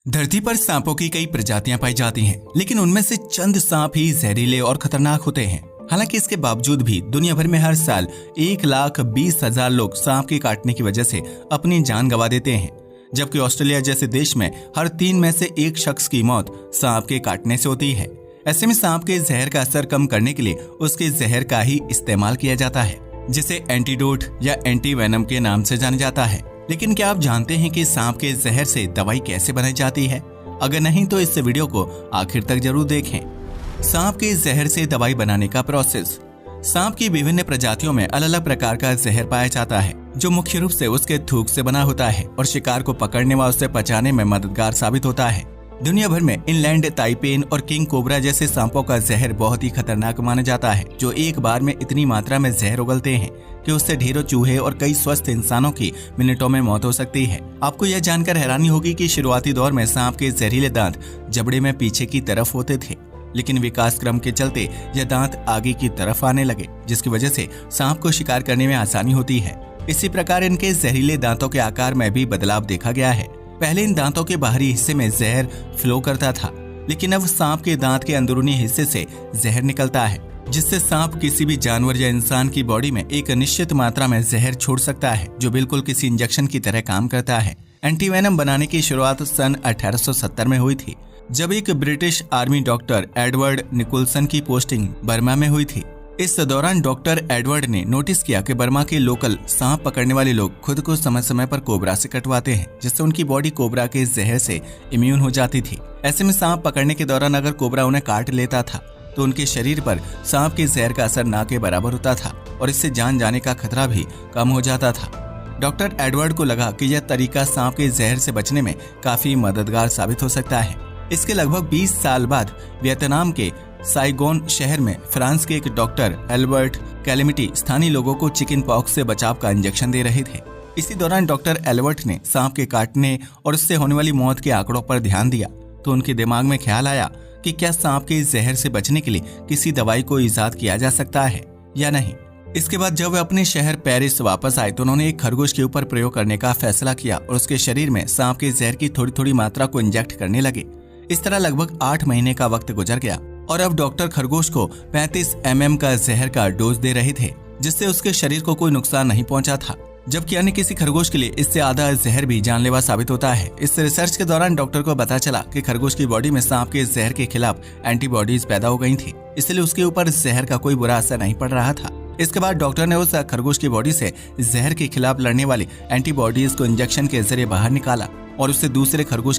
धरती पर सांपों की कई प्रजातियां पाई जाती हैं, लेकिन उनमें से चंद सांप ही जहरीले और खतरनाक होते हैं। हालांकि इसके बावजूद भी दुनिया भर में हर साल 1,20,000 लोग सांप के काटने की वजह से अपनी जान गंवा देते हैं, जबकि ऑस्ट्रेलिया जैसे देश में हर 3 में से 1 शख्स की मौत सांप के काटने से होती है। ऐसे में सांप के जहर का असर कम करने के लिए उसके जहर का ही इस्तेमाल किया जाता है, जिसे एंटीडोट या एंटीवेनम के नाम से जाना जाता है। लेकिन क्या आप जानते हैं कि सांप के जहर से दवाई कैसे बनाई जाती है? अगर नहीं तो इस वीडियो को आखिर तक जरूर देखें। सांप के जहर से दवाई बनाने का प्रोसेस। सांप की विभिन्न प्रजातियों में अलग अलग प्रकार का जहर पाया जाता है, जो मुख्य रूप से उसके थूक से बना होता है और शिकार को पकड़ने व उसे पचाने में मददगार साबित होता है। दुनिया भर में इनलैंड ताइपेन और किंग कोबरा जैसे सांपों का जहर बहुत ही खतरनाक माना जाता है, जो एक बार में इतनी मात्रा में जहर उगलते हैं कि उससे ढेरों चूहे और कई स्वस्थ इंसानों की मिनटों में मौत हो सकती है। आपको यह जानकर हैरानी होगी कि शुरुआती दौर में सांप के जहरीले दांत जबड़े में पीछे की तरफ होते थे, लेकिन विकास क्रम के चलते यह दांत आगे की तरफ आने लगे, जिसकी वजह से सांप को शिकार करने में आसानी होती है। इसी प्रकार इनके जहरीले दांतों के आकार में भी बदलाव देखा गया है। पहले इन दांतों के बाहरी हिस्से में जहर फ्लो करता था, लेकिन अब सांप के दांत के अंदरूनी हिस्से से जहर निकलता है, जिससे सांप किसी भी जानवर या इंसान की बॉडी में एक निश्चित मात्रा में जहर छोड़ सकता है, जो बिल्कुल किसी इंजेक्शन की तरह काम करता है। एंटीवेनम बनाने की शुरुआत सन 1870 में हुई थी, जब एक British army doctor Edward Nicholson की पोस्टिंग बर्मा में हुई थी। इस दौरान डॉक्टर एडवर्ड ने नोटिस किया कि बर्मा के लोकल सांप पकड़ने वाले लोग खुद को समय समय पर कोबरा से कटवाते हैं, जिससे उनकी बॉडी कोबरा के जहर से इम्यून हो जाती थी। ऐसे में सांप पकड़ने के दौरान अगर कोबरा उन्हें काट लेता था तो उनके शरीर पर सांप के जहर का असर ना के बराबर होता था और इससे जान जाने का खतरा भी कम हो जाता था। डॉक्टर एडवर्ड को लगा कि यह तरीका सांप के जहर से बचने में काफी मददगार साबित हो सकता है। इसके लगभग 20 साल बाद वियतनाम के साइगोन शहर में फ्रांस के एक डॉक्टर एल्बर्ट कैलेमिटी स्थानीय लोगों को चिकन पॉक्स से बचाव का इंजेक्शन दे रहे थे। इसी दौरान डॉक्टर एल्बर्ट ने सांप के काटने और उससे होने वाली मौत के आंकड़ों पर ध्यान दिया, तो उनके दिमाग में ख्याल आया कि क्या सांप के जहर से बचने के लिए किसी दवाई को इजाद किया जा सकता है या नहीं। इसके बाद जब वे अपने शहर पेरिस वापस आए तो उन्होंने एक खरगोश के ऊपर प्रयोग करने का फैसला किया और उसके शरीर में सांप के जहर की थोड़ी थोड़ी मात्रा को इंजेक्ट करने लगे। इस तरह लगभग 8 महीने का वक्त गुजर गया और अब डॉक्टर खरगोश को 35 mm का जहर का डोज दे रहे थे, जिससे उसके शरीर को कोई नुकसान नहीं पहुंचा था, जबकि अन्य किसी खरगोश के लिए इससे आधा जहर भी जानलेवा साबित होता है। इस रिसर्च के दौरान डॉक्टर को पता चला कि खरगोश की बॉडी में सांप के जहर के खिलाफ एंटीबॉडीज पैदा हो गई थी, इसलिए उसके ऊपर जहर का कोई बुरा असर नहीं पड़ रहा था। इसके बाद डॉक्टर ने उस खरगोश की बॉडी से जहर के खिलाफ लड़ने वाली एंटीबॉडीज को इंजेक्शन के जरिए बाहर निकाला और उससे दूसरे खरगोश की